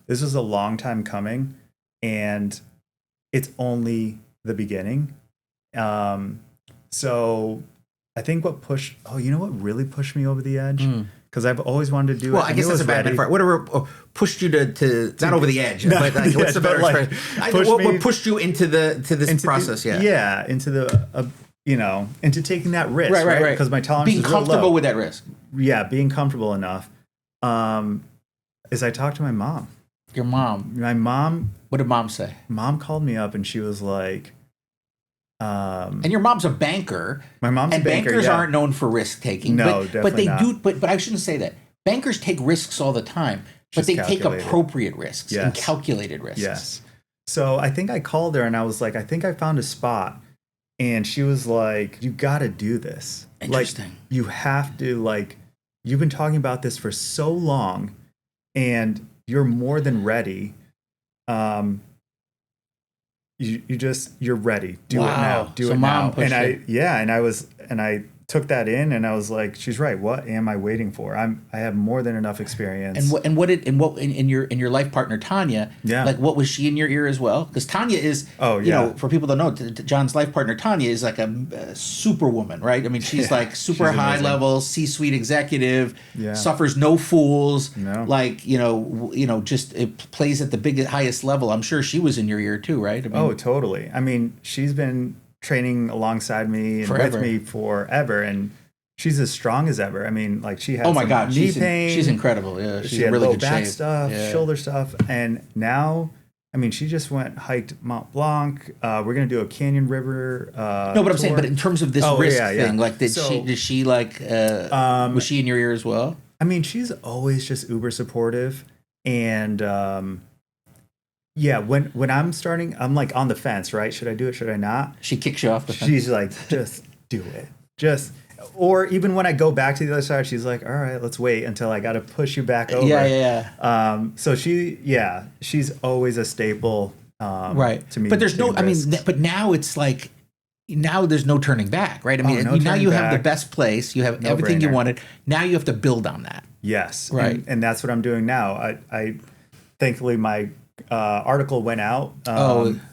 B: this was a long time coming and it's only the beginning. So I think what really pushed me over the edge? Because I've always wanted to do it.
A: Well, I guess that's a bad metaphor. Whatever pushed you to not over the edge, but like, what's the better expression? What pushed you into this process?
B: Yeah, into the into taking that risk, right? Because my tolerance
A: being
B: is real
A: comfortable
B: low.
A: with that risk.
B: Yeah, being comfortable enough. Is I talked to my mom.
A: Your mom.
B: My mom.
A: What did mom say?
B: Mom called me up and she was like.
A: And your mom's a banker.
B: My mom's a banker.
A: And bankers aren't known for risk taking.
B: No,
A: but they do. But I shouldn't say that. Bankers take risks all the time, but they take appropriate risks and calculated risks.
B: Yes. So I think I called her and I was like, I think I found a spot, and she was like, "You got to do this.
A: Interesting.
B: Like, you have to. Like, you've been talking about this for so long, and you're more than ready." You're ready. Do it now. Do it now. And I took that in, and I was like, she's right. What am I waiting for? I have more than enough experience.
A: In your life partner Tanya,
B: Yeah.
A: like what was she in your ear as well? Because Tanya is, for people that know, John's life partner Tanya is like a superwoman, right? I mean, she's like super
B: she's
A: high
B: amazing.
A: level, C-suite executive,
B: Yeah.
A: suffers no fools,
B: No.
A: like just it plays at the biggest, highest level. I'm sure she was in your ear too, right? I mean,
B: Oh, totally. I mean, she's been training alongside me and
A: Forever.
B: with me forever, and she's as strong as ever. I mean, like she had
A: oh my
B: some
A: God,
B: knee pain.
A: she's incredible. Yeah, she's
B: She
A: in
B: had
A: really
B: low
A: good
B: back
A: shape.
B: stuff,
A: Yeah.
B: shoulder stuff, and now, I mean, she just hiked Mont Blanc. We're gonna do a Canyon River.
A: No, but I'm saying,
B: tour.
A: but in terms of this
B: Oh,
A: risk
B: yeah, yeah.
A: thing, like, did she like, was she in your ear as well?
B: I mean, she's always just uber supportive, and yeah, when I'm starting, I'm like on the fence, right? Should I do it? Should I not?
A: She kicks you off the fence.
B: She's like, just do it. Or even when I go back to the other side, she's like, all right, let's wait until I got to push you back over.
A: Yeah.
B: So she's always a staple.
A: Right.
B: To me,
A: but there's no,
B: taking
A: I mean,
B: risks.
A: but now it's like, now there's no turning back, right? I mean,
B: no
A: now you
B: turning
A: have the
B: back.
A: best place, you have
B: No
A: everything you
B: brainer.
A: wanted. Now you have to build on that.
B: Yes.
A: Right.
B: And that's what I'm doing now. I thankfully my article went out.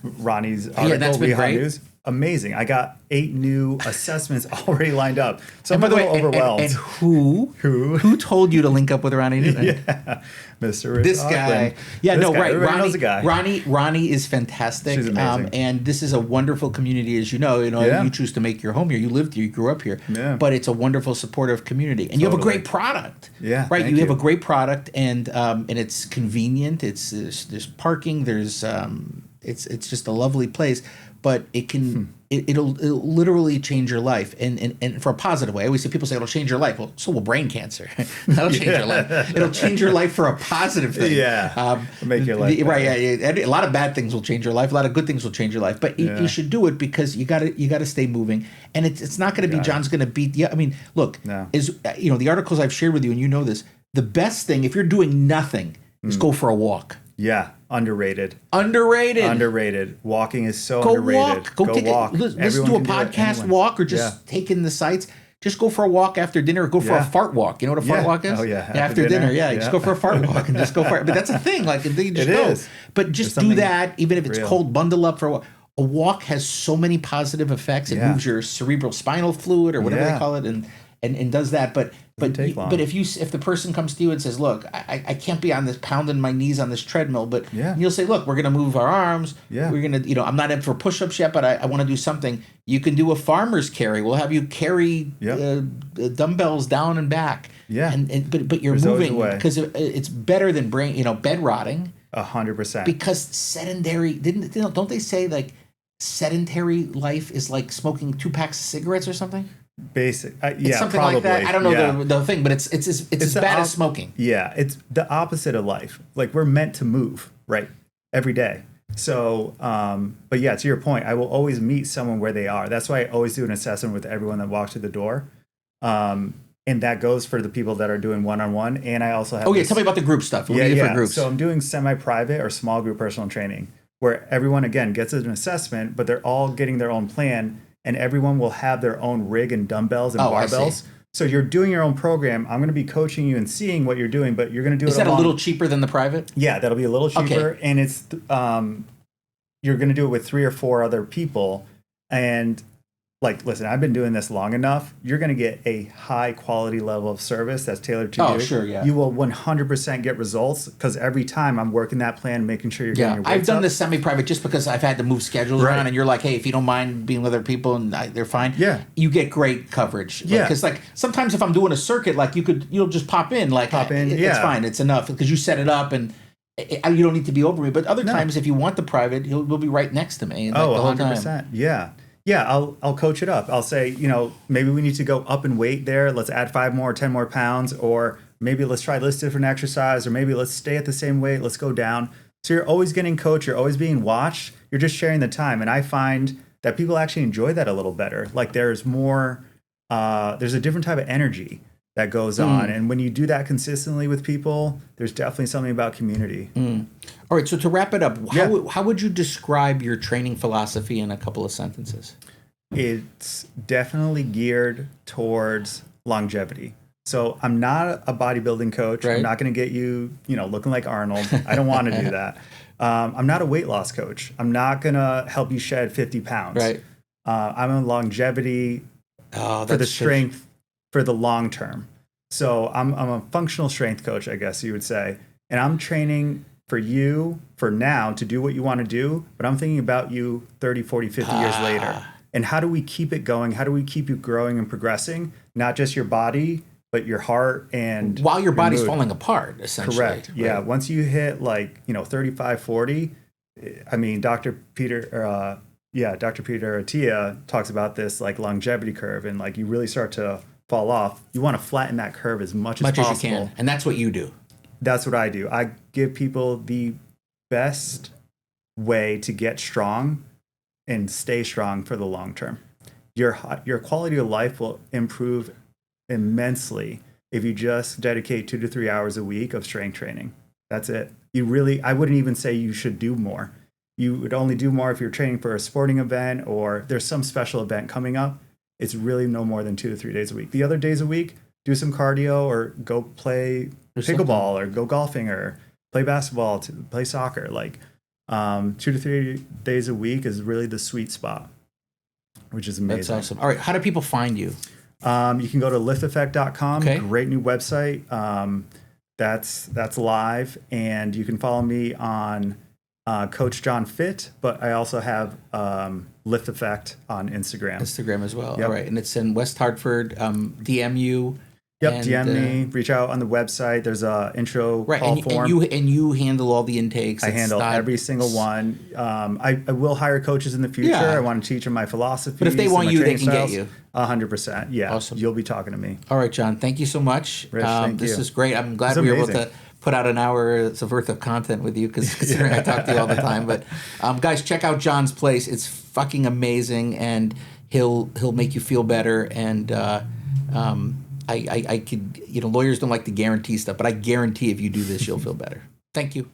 B: Ronnie's article.
A: that's been
B: We Hot
A: great.
B: News. Amazing. I got 8 new assessments already lined up. So
A: And
B: I'm
A: by
B: a
A: the way,
B: little overwhelmed.
A: and who told you to link up with Ronnie Newton?
B: Yeah, Mr. Rich
A: This
B: Auckland.
A: guy, yeah,
B: This
A: no,
B: guy.
A: right.
B: Everybody knows the guy.
A: Ronnie is fantastic.
B: She's amazing.
A: And this is a wonderful community, as you know.
B: Yeah.
A: You choose to make your home here. You lived here. You grew up here.
B: Yeah.
A: But it's a wonderful, supportive community, and you have a
B: Totally.
A: great product.
B: Yeah,
A: right.
B: thank
A: You have
B: you.
A: a great product, and it's convenient. There's parking. There's it's just a lovely place, but it can. It'll literally change your life, and for a positive way. I always say, people say it'll change your life. Well, so will brain cancer. That'll change your life. It'll change your life for a positive thing.
B: Yeah. Make your life
A: right.
B: better.
A: Yeah, a lot of bad things will change your life. A lot of good things will change your life. But you should do it because you got to stay moving. And it's not going to be John's going to beat. Yeah, I mean, look,
B: No.
A: the articles I've shared with you, and you know this. The best thing, if you're doing nothing, is go for a walk.
B: Yeah, underrated.
A: Underrated.
B: Walking is so
A: Go
B: underrated.
A: walk. Go take
B: walk.
A: listen
B: Everyone
A: to a
B: can do it,
A: podcast
B: anyone.
A: walk, or just take in the sights. Just go for a walk after dinner, or go for a
B: Yeah.
A: fart walk. You know what a fart
B: Yeah.
A: walk is?
B: Oh, yeah.
A: After dinner, yeah. Just
B: Yeah.
A: go for a fart walk and just go for it. But that's a thing. Like, you just
B: It
A: go.
B: is.
A: But just
B: There's
A: do
B: something
A: that, even if it's
B: real.
A: cold, bundle up for a walk. A walk has so many positive effects. It
B: Yeah.
A: moves your cerebral spinal fluid, or whatever they
B: Yeah.
A: call it, and does that. But
B: take long.
A: if the person comes to you and says, "Look, I can't be on this, pounding my knees on this treadmill," but
B: Yeah.
A: you'll say, "Look, we're going to move our arms.
B: Yeah.
A: We're going to, I'm not in for push-ups yet, but I want to do something." You can do a farmer's carry. We'll have you carry
B: Yep.
A: dumbbells down and back.
B: Yeah.
A: But you're
B: There's always a
A: moving
B: way.
A: because it's better than bed rotting,
B: 100%.
A: because sedentary. Don't they say like sedentary life is like smoking 2 packs of cigarettes or something?
B: Basic.
A: It's
B: Yeah,
A: something
B: probably.
A: like that. I don't know
B: Yeah.
A: the thing, but it's as
B: the
A: bad
B: op-
A: as smoking.
B: Yeah, it's the opposite of life. Like, we're meant to move, right? Every day. So, but yeah, to your point, I will always meet someone where they are. That's why I always do an assessment with everyone that walks through the door. And that goes for the people that are doing one-on-one. And I also have
A: Oh yeah,
B: this-
A: tell me about the group stuff. What do you do for groups?
B: So I'm doing semi-private or small group personal training, where everyone, again, gets an assessment, but they're all getting their own plan, and everyone will have their own rig and dumbbells and
A: I see.
B: barbells. So you're doing your own program. I'm going to be coaching you and seeing what you're doing, but you're going to do
A: Is
B: it
A: that a
B: along-
A: little cheaper than the private?
B: Yeah, that'll be a little cheaper,
A: Okay.
B: and it's you're going to do it with 3 or 4 other people, and like, listen, I've been doing this long enough. You're going to get a high quality level of service that's tailored to you.
A: Oh, sure, yeah.
B: You will 100% get results, because every time I'm working that plan, making sure you're getting
A: Yeah,
B: your
A: I've
B: weights
A: done
B: up.
A: this semi-private just because I've had to move schedules
B: Right.
A: around, and you're like, hey, if you don't mind being with other people and they're fine,
B: Yeah.
A: you get great coverage.
B: Yeah.
A: Because like sometimes if I'm doing a circuit, like you'll just pop in, like it's
B: yeah.
A: fine, it's enough because you set it up and you don't need to be over me. But other times, if you want the private, we'll be right next to me. Like,
B: Oh,
A: the whole
B: 100%.
A: time.
B: Yeah. Yeah, I'll coach it up. I'll say, maybe we need to go up in weight there. Let's add 5 more, 10 more pounds, or maybe let's try this different exercise, or maybe let's stay at the same weight. Let's go down. So you're always getting coached. You're always being watched. You're just sharing the time. And I find that people actually enjoy that a little better. Like, there's more, there's a different type of energy that goes on. And when you do that consistently with people, there's definitely something about community.
A: All right, so to wrap it up,
B: Yeah.
A: how would you describe your training philosophy in a couple of sentences?
B: it's definitely geared towards longevity. So I'm not a bodybuilding coach.
A: Right.
B: I'm not going to get you, looking like Arnold. I don't want to do that. I'm not a weight loss coach. I'm not going to help you shed 50 pounds.
A: Right.
B: I'm a longevity
A: Oh,
B: for the strength for the long term. So I'm a functional strength coach, I guess you would say. And I'm training for you for now to do what you want to do. But I'm thinking about you 30, 40, 50 years later. And how do we keep it going? How do we keep you growing and progressing? Not just your body, but your heart and
A: while your body's
B: mood.
A: falling apart, essentially.
B: Correct.
A: Right?
B: Yeah. Once you hit 35, 40, I mean, Dr. Peter Attia talks about this like longevity curve, and like you really start to fall off. You want to flatten that curve as much as possible.
A: As you can. And that's what you do.
B: That's what I do. I give people the best way to get strong and stay strong for the long term. Your quality of life will improve immensely if you just dedicate 2 to 3 hours a week of strength training. That's it. I wouldn't even say you should do more. You would only do more if you're training for a sporting event or there's some special event coming up. It's really no more than 2 to 3 days a week. The other days a week, do some cardio or go play pickleball or go golfing or play basketball, play soccer. Like 2 to 3 days a week is really the sweet spot, which is amazing.
A: That's awesome. All right. How do people find you?
B: You can go to lifteffect.com.
A: Okay.
B: Great new website. That's live. And you can follow me on Coach John Fit, but I also have Lift Effect on Instagram.
A: Instagram as well.
B: Yep.
A: All right. And it's in West Hartford. DM you.
B: Yep,
A: and,
B: DM me, reach out on the website. There's a intro call form.
A: And you handle all the intakes.
B: I handle every single one. I will hire coaches in the future.
A: Yeah.
B: I want to teach them my philosophy.
A: But if they want you, they can get you.
B: 100%. Yeah.
A: Awesome.
B: You'll be talking to me.
A: All right, John. Thank you so much.
B: Rich, thank
A: this
B: you.
A: is great. I'm glad we were able to put out an hour's worth of content with you because considering I talk to you all the time. But guys, check out John's place. It's fucking amazing, and he'll make you feel better. And I could, lawyers don't like to guarantee stuff, but I guarantee if you do this, you'll feel better. Thank you.